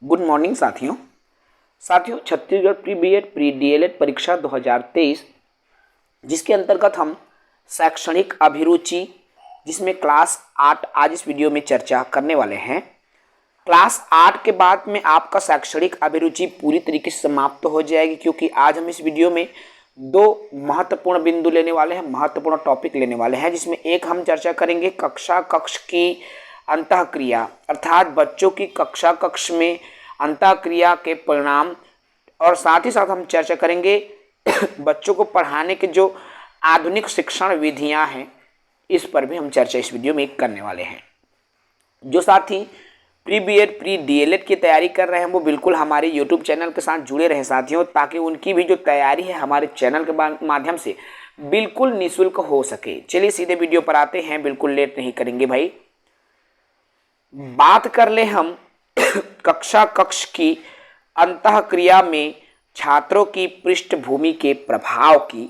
Good morning साथियों Chhattisgarh pre BEd pre DElEd परीक्षा 2023 जिसके अंतर्गत हम शैक्षणिक अभिरुचि जिसमें क्लास 8 आज इस वीडियो में चर्चा करने वाले हैं। क्लास 8 के बाद में आपका शैक्षणिक अभिरुचि पूरी तरीके से समाप्त हो जाएगी, क्योंकि आज हम इस वीडियो में दो महत्वपूर्ण बिंदु लेने वाले हैं, महत्वपूर्ण टॉपिक लेने वाले हैं, जिसमें एक हम चर्चा करेंगे कक्ष की अंतःक्रिया, अर्थात बच्चों की कक्ष में अंतःक्रिया के परिणाम, और साथ ही साथ हम चर्चा करेंगे बच्चों को पढ़ाने के जो आधुनिक शिक्षण विधियां हैं, इस पर भी हम चर्चा इस वीडियो में करने वाले हैं। जो साथी प्री बीएड प्री डीएलएड की तैयारी कर रहे हैं वो बिल्कुल हमारे यूट्यूब चैनल के साथ जुड़े रहें साथियों, ताकि उनकी भी जो तैयारी है हमारे चैनल के माध्यम से बिल्कुल निःशुल्क हो सके। चलिए सीधे वीडियो पर आते हैं, बिल्कुल लेट नहीं करेंगे भाई। बात कर ले हम कक्ष की अंतःक्रिया में छात्रों की पृष्ठभूमि के प्रभाव की।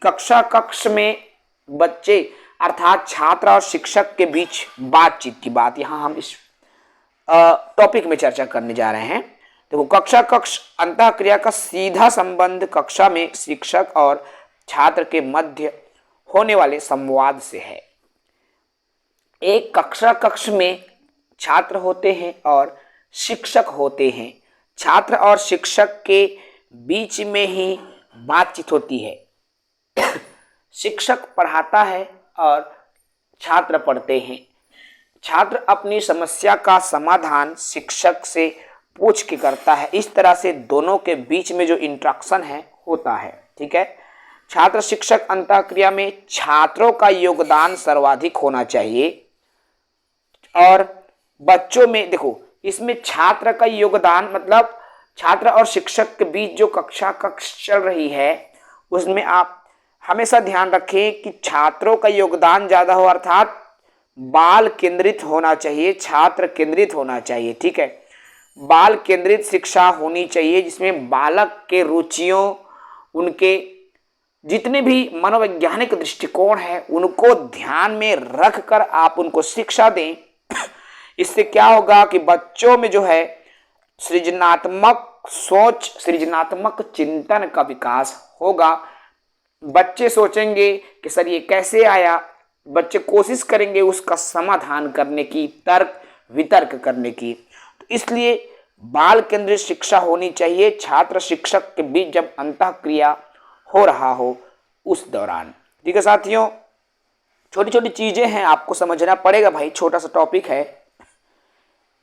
कक्ष में बच्चे अर्थात छात्र और शिक्षक के बीच बातचीत की बात यहाँ हम इस टॉपिक में चर्चा करने जा रहे हैं। देखो, कक्ष अंतःक्रिया का सीधा संबंध कक्षा में शिक्षक और छात्र के मध्य होने वाले संवाद से है। एक कक्ष में छात्र होते हैं और शिक्षक होते हैं। छात्र और शिक्षक के बीच में ही बातचीत होती है। शिक्षक पढ़ाता है और छात्र पढ़ते हैं। छात्र अपनी समस्या का समाधान शिक्षक से पूछ के करता है। इस तरह से दोनों के बीच में जो इंटरेक्शन है होता है। ठीक है, छात्र शिक्षक अंतःक्रिया में छात्रों का योगदान सर्वाधिक होना चाहिए। और बच्चों में देखो, इसमें छात्र का योगदान मतलब छात्र और शिक्षक के बीच जो कक्ष चल रही है उसमें आप हमेशा ध्यान रखें कि छात्रों का योगदान ज़्यादा हो, अर्थात बाल केंद्रित होना चाहिए, छात्र केंद्रित होना चाहिए। ठीक है, बाल केंद्रित शिक्षा होनी चाहिए, जिसमें बालक के रुचियों, उनके जितने भी मनोवैज्ञानिक दृष्टिकोण है उनको ध्यान में रख कर आप उनको शिक्षा दें। इससे क्या होगा कि बच्चों में जो है सृजनात्मक सोच, सृजनात्मक चिंतन का विकास होगा। बच्चे सोचेंगे कि सर ये कैसे आया, बच्चे कोशिश करेंगे उसका समाधान करने की, तर्क वितर्क करने की। तो इसलिए बाल केंद्रित शिक्षा होनी चाहिए छात्र शिक्षक के बीच जब अंतःक्रिया हो रहा हो उस दौरान। ठीक है साथियों, छोटी छोटी चीजें हैं, आपको समझना पड़ेगा भाई, छोटा सा टॉपिक है।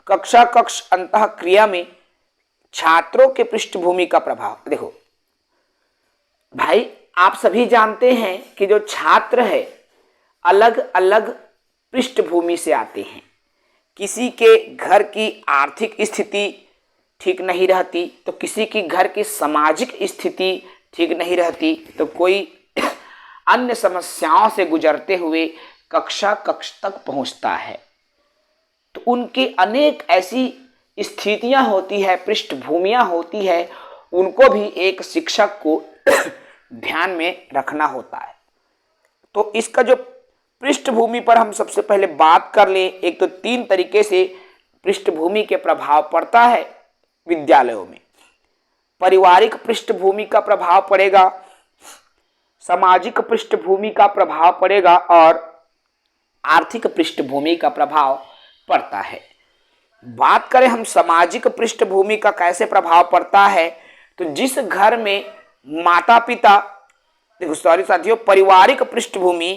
कक्ष अंतःक्रिया में छात्रों के पृष्ठभूमि का प्रभाव। देखो भाई, आप सभी जानते हैं कि जो छात्र है अलग अलग पृष्ठभूमि से आते हैं। किसी के घर की आर्थिक स्थिति ठीक नहीं रहती, तो किसी की घर की सामाजिक स्थिति ठीक नहीं रहती, तो कोई अन्य समस्याओं से गुजरते हुए कक्ष तक पहुंचता है। तो उनकी अनेक ऐसी स्थितियां होती है, पृष्ठभूमियां होती है, उनको भी एक शिक्षक को ध्यान में रखना होता है। तो इसका जो पृष्ठभूमि पर हम सबसे पहले बात कर लें, एक तो 3 तरीके से पृष्ठभूमि के प्रभाव पड़ता है विद्यालयों में। पारिवारिक पृष्ठभूमि का प्रभाव पड़ेगा, सामाजिक पृष्ठभूमि का प्रभाव पड़ेगा और आर्थिक पृष्ठभूमि का प्रभाव पड़ता है। बात करें हम सामाजिक पृष्ठभूमि का कैसे प्रभाव पड़ता है, तो जिस घर में माता पिता, देखो सॉरी साथियों, पारिवारिक पृष्ठभूमि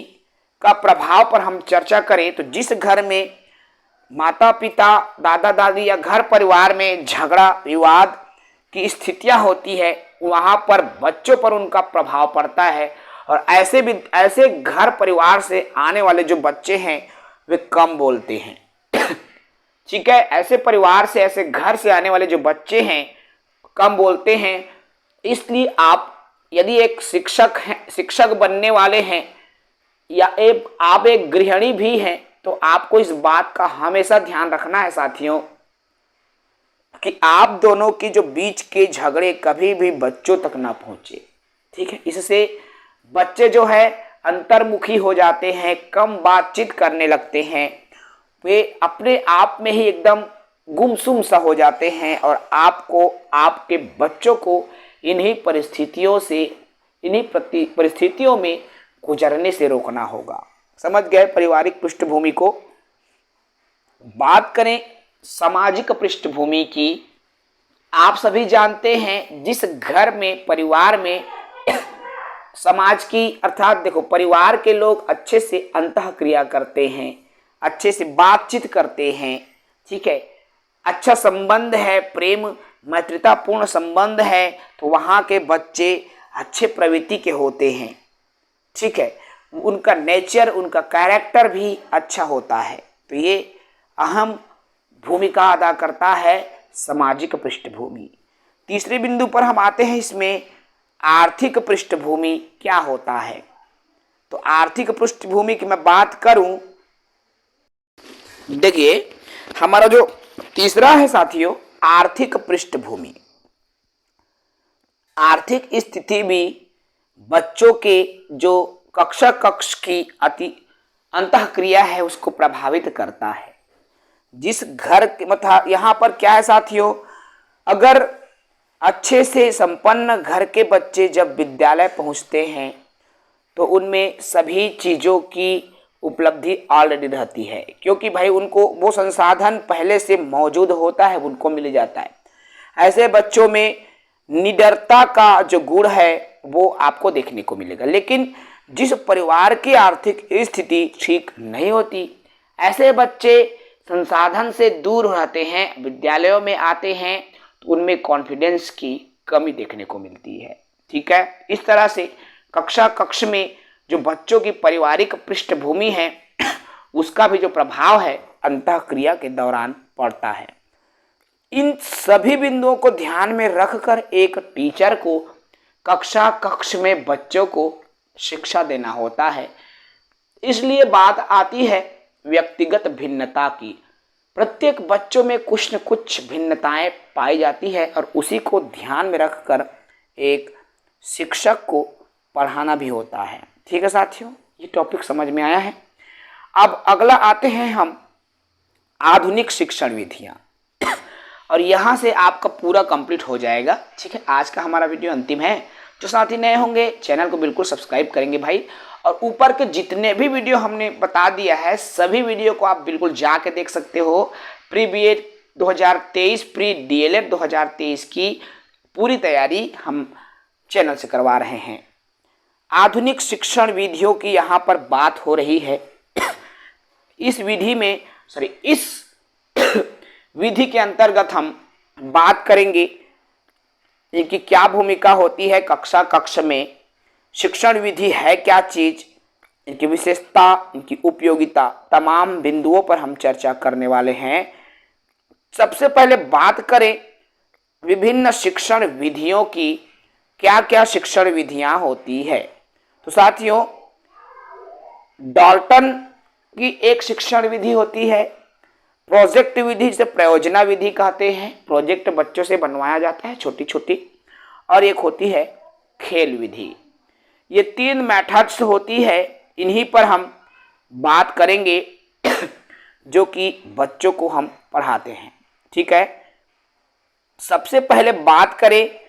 का प्रभाव पर हम चर्चा करें तो जिस घर में माता पिता, दादा दादी या घर परिवार में झगड़ा विवाद की स्थितियां होती है, वहां पर बच्चों पर उनका प्रभाव पड़ता है। और ऐसे घर परिवार से आने वाले जो बच्चे हैं वे कम बोलते हैं। ठीक है, ऐसे परिवार से, ऐसे घर से आने वाले जो बच्चे हैं कम बोलते हैं। इसलिए आप यदि एक शिक्षक बनने वाले हैं या आप एक गृहिणी भी हैं, तो आपको इस बात का हमेशा ध्यान रखना है साथियों कि आप दोनों के जो बीच के झगड़े कभी भी बच्चों तक ना पहुंचे। ठीक है, इससे बच्चे जो है अंतर्मुखी हो जाते हैं, कम बातचीत करने लगते हैं, वे अपने आप में ही एकदम गुमसुम सा हो जाते हैं और आपको, आपके बच्चों को इन्हीं परिस्थितियों में गुजरने से रोकना होगा। समझ गए पारिवारिक पृष्ठभूमि को। बात करें सामाजिक पृष्ठभूमि की, आप सभी जानते हैं जिस घर में, परिवार में समाज की अर्थात देखो परिवार के लोग अच्छे से अंतःक्रिया करते हैं, अच्छे से बातचीत करते हैं, ठीक है, अच्छा संबंध है, प्रेम मैत्रीतापूर्ण संबंध है, तो वहाँ के बच्चे अच्छे प्रवृत्ति के होते हैं, ठीक है, उनका नेचर, उनका कैरेक्टर भी अच्छा होता है। तो ये अहम भूमिका अदा करता है सामाजिक पृष्ठभूमि। तीसरे बिंदु पर हम आते हैं, इसमें आर्थिक पृष्ठभूमि क्या होता है। तो आर्थिक पृष्ठभूमि की मैं बात करूं, देखिए हमारा जो तीसरा है साथियों, आर्थिक पृष्ठभूमि। आर्थिक स्थिति भी बच्चों के जो कक्ष की अंतःक्रिया है उसको प्रभावित करता है। जिस घर के मतलब यहाँ पर क्या है साथियों, अगर अच्छे से संपन्न घर के बच्चे जब विद्यालय पहुँचते हैं तो उनमें सभी चीज़ों की उपलब्धि ऑलरेडी रहती है, क्योंकि भाई उनको वो संसाधन पहले से मौजूद होता है, उनको मिल जाता है। ऐसे बच्चों में निडरता का जो गुण है वो आपको देखने को मिलेगा। लेकिन जिस परिवार की आर्थिक स्थिति ठीक नहीं होती, ऐसे बच्चे संसाधन से दूर रहते हैं, विद्यालयों में आते हैं तो उनमें कॉन्फिडेंस की कमी देखने को मिलती है, ठीक है। इस तरह से कक्ष में जो बच्चों की पारिवारिक पृष्ठभूमि है उसका भी जो प्रभाव है अंतःक्रिया के दौरान पड़ता है। इन सभी बिंदुओं को ध्यान में रखकर एक टीचर को कक्ष में बच्चों को शिक्षा देना होता है। इसलिए बात आती है व्यक्तिगत भिन्नता की। प्रत्येक बच्चों में कुछ न कुछ भिन्नताएं पाई जाती है और उसी को ध्यान में रखकर एक शिक्षक को पढ़ाना भी होता है, ठीक है साथियों। ये टॉपिक समझ में आया है। अब अगला आते हैं हम आधुनिक शिक्षण विधियां, और यहाँ से आपका पूरा कंप्लीट हो जाएगा, ठीक है। आज का हमारा वीडियो अंतिम है। जो साथी नए होंगे चैनल को बिल्कुल सब्सक्राइब करेंगे भाई, और ऊपर के जितने भी वीडियो हमने बता दिया है सभी वीडियो को आप बिल्कुल जाके देख सकते हो। प्री बीएड 2023, प्री डीएलएड 2023 की पूरी तैयारी हम चैनल से करवा रहे हैं। आधुनिक शिक्षण विधियों की यहाँ पर बात हो रही है। इस विधि के अंतर्गत हम बात करेंगे इनकी क्या भूमिका होती है कक्ष में, शिक्षण विधि है क्या चीज, इनकी विशेषता, इनकी उपयोगिता, तमाम बिंदुओं पर हम चर्चा करने वाले हैं। सबसे पहले बात करें विभिन्न शिक्षण विधियों की, क्या क्या शिक्षण विधियां होती है। तो साथियों डाल्टन की एक शिक्षण विधि होती है, प्रोजेक्ट विधि जिसे प्रयोजना विधि कहते हैं, प्रोजेक्ट बच्चों से बनवाया जाता है छोटी छोटी, और एक होती है खेल विधि। ये 3 मेथड्स होती है, इन्हीं पर हम बात करेंगे जो कि बच्चों को हम पढ़ाते हैं, ठीक है। सबसे पहले बात करें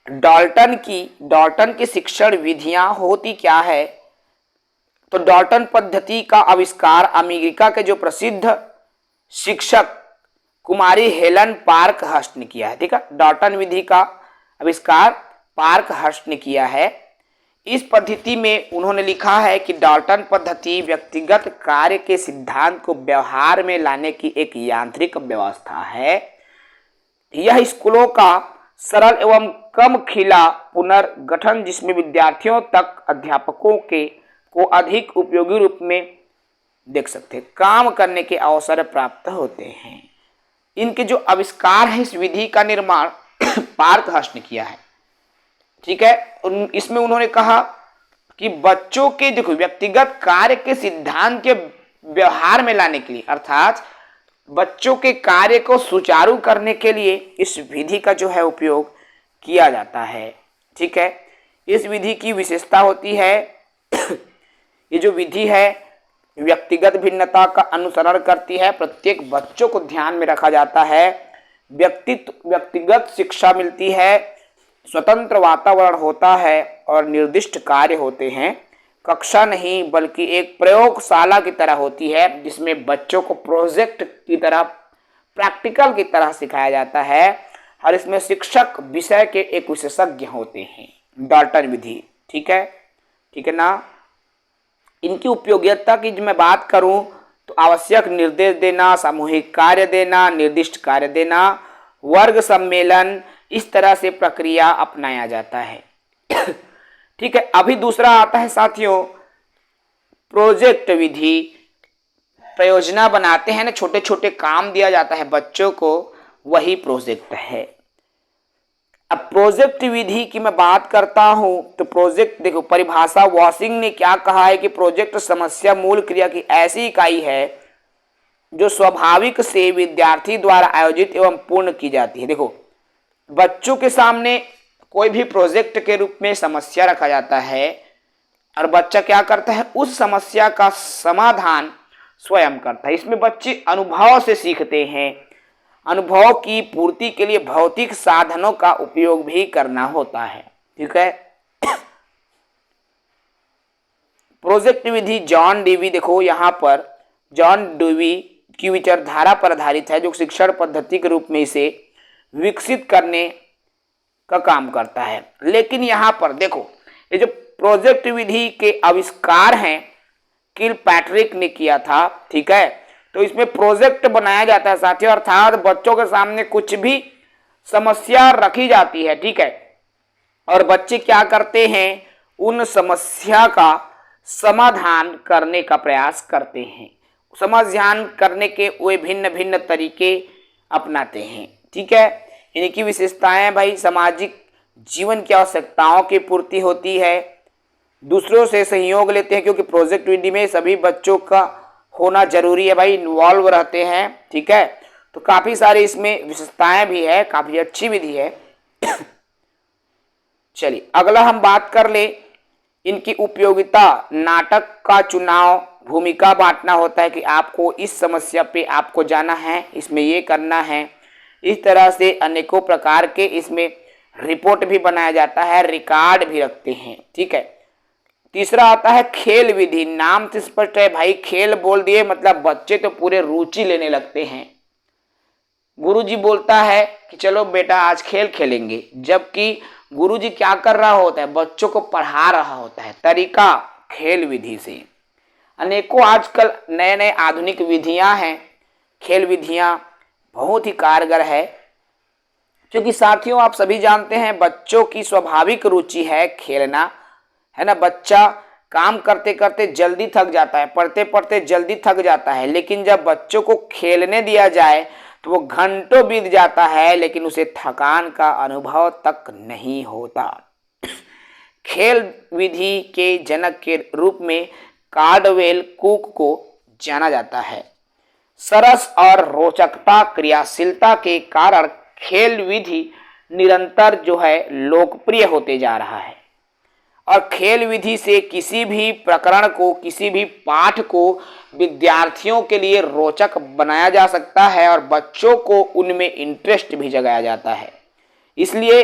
डाल्टन की शिक्षण विधियां होती क्या है। तो डाल्टन पद्धति का आविष्कार अमेरिका के जो प्रसिद्ध शिक्षक कुमारी हेलन पार्क हर्स्ट ने किया है, ठीक है। डाल्टन विधि का आविष्कार पार्क हर्स्ट ने किया है। इस पद्धति में उन्होंने लिखा है कि डाल्टन पद्धति व्यक्तिगत कार्य के सिद्धांत को व्यवहार में लाने की एक यांत्रिक व्यवस्था है। यह स्कूलों का सरल एवं कम खिला पुनर्गठन जिसमें विद्यार्थियों तक अध्यापकों को अधिक उपयोगी रूप में देख सकते हैं, काम करने के अवसर प्राप्त होते हैं। इनके जो आविष्कार है, इस विधि का निर्माण पार्क हर्स्ट ने किया है, ठीक है। इसमें उन्होंने कहा कि बच्चों के देखो व्यक्तिगत कार्य के सिद्धांत के व्यवहार में लाने के लिए, अर्थात बच्चों के कार्य को सुचारू करने के लिए इस विधि का जो है उपयोग किया जाता है, ठीक है। इस विधि की विशेषता होती है ये जो विधि है व्यक्तिगत भिन्नता का अनुसरण करती है। प्रत्येक बच्चों को ध्यान में रखा जाता है। व्यक्तिगत शिक्षा मिलती है, स्वतंत्र वातावरण होता है और निर्दिष्ट कार्य होते हैं। कक्षा नहीं बल्कि एक प्रयोगशाला की तरह होती है, जिसमें बच्चों को प्रोजेक्ट की तरह, प्रैक्टिकल की तरह सिखाया जाता है और इसमें शिक्षक विषय के एक विशेषज्ञ होते हैं। डाल्टन विधि, ठीक है ना। इनकी उपयोगिता की मैं बात करूं तो आवश्यक निर्देश देना, सामूहिक कार्य देना, निर्दिष्ट कार्य देना, वर्ग सम्मेलन, इस तरह से प्रक्रिया अपनाया जाता है। ठीक है। अभी दूसरा आता है साथियों प्रोजेक्ट विधि। प्रयोजना बनाते हैं ना, छोटे छोटे काम दिया जाता है बच्चों को, वही प्रोजेक्ट है। अब प्रोजेक्ट विधि की मैं बात करता हूं तो प्रोजेक्ट देखो, परिभाषा वॉशिंग ने क्या कहा है कि प्रोजेक्ट समस्या मूल क्रिया की ऐसी इकाई है जो स्वाभाविक से विद्यार्थी द्वारा आयोजित एवं पूर्ण की जाती है। देखो, बच्चों के सामने कोई भी प्रोजेक्ट के रूप में समस्या रखा जाता है और बच्चा क्या करता है, उस समस्या का समाधान स्वयं करता है। इसमें बच्चे अनुभव से सीखते हैं। अनुभव की पूर्ति के लिए भौतिक साधनों का उपयोग भी करना होता है। ठीक है। प्रोजेक्ट विधि जॉन डेवी, देखो यहाँ पर जॉन डेवी की विचारधारा पर आधारित है, जो शिक्षण पद्धति के रूप में इसे विकसित करने का काम करता है। लेकिन यहाँ पर देखो, ये जो प्रोजेक्ट विधि के आविष्कार हैं किलपैट्रिक ने किया था, ठीक है। तो इसमें प्रोजेक्ट बनाया जाता है साथियों, अर्थात बच्चों के सामने कुछ भी समस्या रखी जाती है, ठीक है, और बच्चे क्या करते हैं, उन समस्या का समाधान करने का प्रयास करते हैं। समाधान करने के वे भिन्न भिन्न तरीके अपनाते हैं। ठीक है। इनकी विशेषताएं भाई, सामाजिक जीवन की आवश्यकताओं की पूर्ति होती है, दूसरों से सहयोग लेते हैं, क्योंकि प्रोजेक्ट विधि में सभी बच्चों का होना जरूरी है भाई, इन्वॉल्व रहते हैं। ठीक है। तो काफी सारी इसमें विशेषताएं भी है, काफी अच्छी विधि है। चलिए अगला हम बात कर ले इनकी उपयोगिता। नाटक का चुनाव, भूमिका बांटना होता है कि आपको इस समस्या पे आपको जाना है, इसमें ये करना है। इस तरह से अनेकों प्रकार के इसमें रिपोर्ट भी बनाया जाता है, रिकॉर्ड भी रखते हैं। ठीक है। तीसरा आता है खेल विधि। नाम से स्पष्ट है भाई, खेल बोल दिए मतलब बच्चे तो पूरे रुचि लेने लगते हैं। गुरुजी बोलता है कि चलो बेटा आज खेल खेलेंगे, जबकि गुरुजी क्या कर रहा होता है, बच्चों को पढ़ा रहा होता है। तरीका खेल विधि से। अनेकों आजकल नए नए आधुनिक विधियां हैं, खेल विधियां बहुत ही कारगर है, क्योंकि साथियों आप सभी जानते हैं बच्चों की स्वाभाविक रुचि है खेलना, है ना। बच्चा काम करते करते जल्दी थक जाता है, पढ़ते पढ़ते जल्दी थक जाता है, लेकिन जब बच्चों को खेलने दिया जाए तो वो घंटों बीत जाता है, लेकिन उसे थकान का अनुभव तक नहीं होता। खेल विधि के जनक के रूप में कार्डवेल कुक को जाना जाता है। सरस और रोचकता, क्रियाशीलता के कारण खेल विधि निरंतर जो है लोकप्रिय होते जा रहा है, और खेल विधि से किसी भी प्रकरण को, किसी भी पाठ को विद्यार्थियों के लिए रोचक बनाया जा सकता है और बच्चों को उनमें इंटरेस्ट भी जगाया जाता है। इसलिए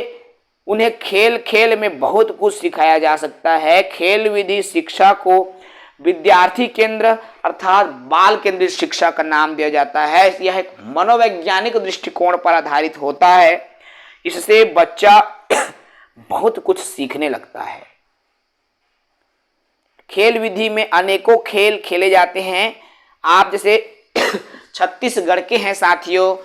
उन्हें खेल खेल में बहुत कुछ सिखाया जा सकता है। खेल विधि शिक्षा को विद्यार्थी केंद्र अर्थात बाल केंद्रित शिक्षा का नाम दिया जाता है। यह एक मनोवैज्ञानिक दृष्टिकोण पर आधारित होता है। इससे बच्चा बहुत कुछ सीखने लगता है। खेल विधि में अनेकों खेल खेले जाते हैं। आप जैसे छत्तीसगढ़ के हैं साथियों,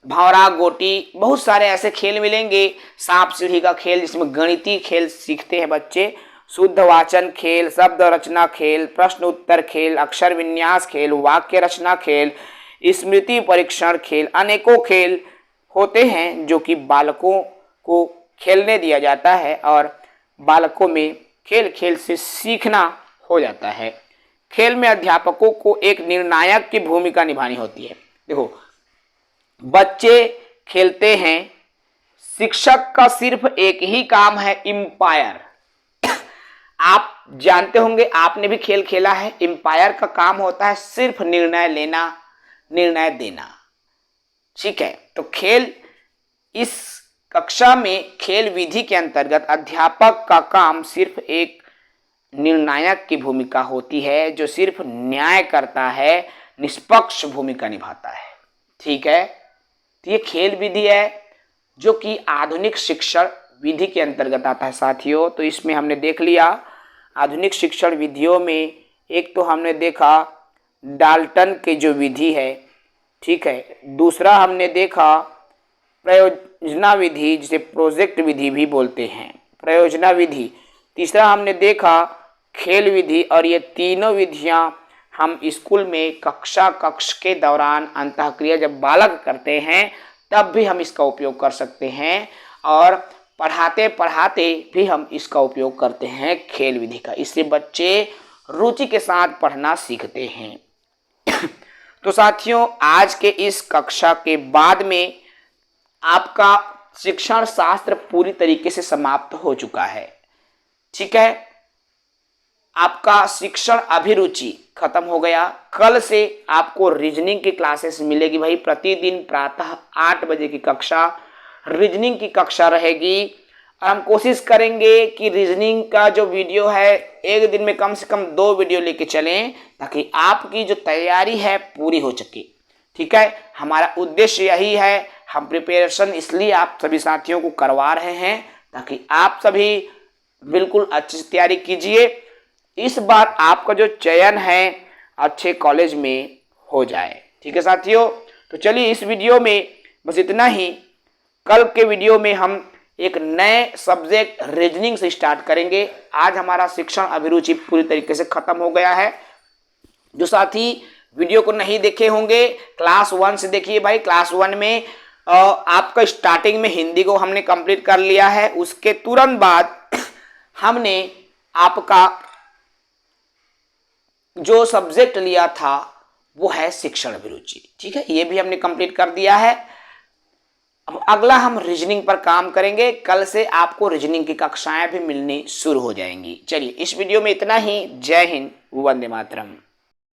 भंवरा गोटी, बहुत सारे ऐसे खेल मिलेंगे। सांप सीढ़ी का खेल जिसमें गणितीय खेल सीखते हैं बच्चे, शुद्ध वाचन खेल, शब्द रचना खेल, प्रश्न उत्तर खेल, अक्षर विन्यास खेल, वाक्य रचना खेल, स्मृति परीक्षण खेल, अनेकों खेल होते हैं जो कि बालकों को खेलने दिया जाता है और बालकों में खेल खेल से सीखना हो जाता है। खेल में अध्यापकों को एक निर्णायक की भूमिका निभानी होती है। देखो, बच्चे खेलते हैं, शिक्षक का सिर्फ एक ही काम है, एम्पायर। आप जानते होंगे, आपने भी खेल खेला है, एम्पायर का काम होता है सिर्फ निर्णय लेना, निर्णय देना। ठीक है, तो खेल, इस कक्षा में खेल विधि के अंतर्गत अध्यापक का काम सिर्फ एक निर्णायक की भूमिका होती है, जो सिर्फ न्याय करता है, निष्पक्ष भूमिका निभाता है। ठीक है, तो ये खेल विधि है जो कि आधुनिक शिक्षण विधि के अंतर्गत आता है साथियों। तो इसमें हमने देख लिया आधुनिक शिक्षण विधियों में, एक तो हमने देखा डाल्टन की जो विधि है, ठीक है, दूसरा हमने देखा प्रयोजना विधि, जिसे प्रोजेक्ट विधि भी बोलते हैं, प्रयोजना विधि, तीसरा हमने देखा खेल विधि। और ये तीनों विधियां हम स्कूल में कक्ष के दौरान अंतःक्रिया जब बालक करते हैं तब भी हम इसका उपयोग कर सकते हैं, और पढ़ाते पढ़ाते भी हम इसका उपयोग करते हैं खेल विधि का। इससे बच्चे रुचि के साथ पढ़ना सीखते हैं। तो साथियों, आज के इस कक्षा के बाद में आपका शिक्षण शास्त्र पूरी तरीके से समाप्त हो चुका है। ठीक है, आपका शिक्षण अभिरुचि खत्म हो गया। कल से आपको रीजनिंग की क्लासेस मिलेगी भाई, प्रतिदिन प्रातः 8 बजे की कक्षा रीजनिंग की कक्षा रहेगी। और हम कोशिश करेंगे कि रीजनिंग का जो वीडियो है एक दिन में कम से कम 2 वीडियो लेके चलें, ताकि आपकी जो तैयारी है पूरी हो सके। ठीक है, हमारा उद्देश्य यही है। हम प्रिपरेशन इसलिए आप सभी साथियों को करवा रहे हैं ताकि आप सभी बिल्कुल अच्छी से तैयारी कीजिए। इस बार आपका जो चयन है अच्छे कॉलेज में हो जाए। ठीक है साथियों, तो चलिए इस वीडियो में बस इतना ही। कल के वीडियो में हम एक नए सब्जेक्ट रीजनिंग से स्टार्ट करेंगे। आज हमारा शिक्षण अभिरुचि पूरी तरीके से खत्म हो गया है। जो साथी वीडियो को नहीं देखे होंगे, क्लास 1 से देखिए भाई। क्लास 1 में आपका स्टार्टिंग में हिंदी को हमने कंप्लीट कर लिया है। उसके तुरंत बाद हमने आपका जो सब्जेक्ट लिया था वो है शिक्षण अभिरुचि। ठीक है, ये भी हमने कंप्लीट कर दिया है। अब अगला हम रीजनिंग पर काम करेंगे। कल से आपको रीजनिंग की कक्षाएं भी मिलनी शुरू हो जाएंगी। चलिए इस वीडियो में इतना ही। जय हिंद, वंदे मातरम।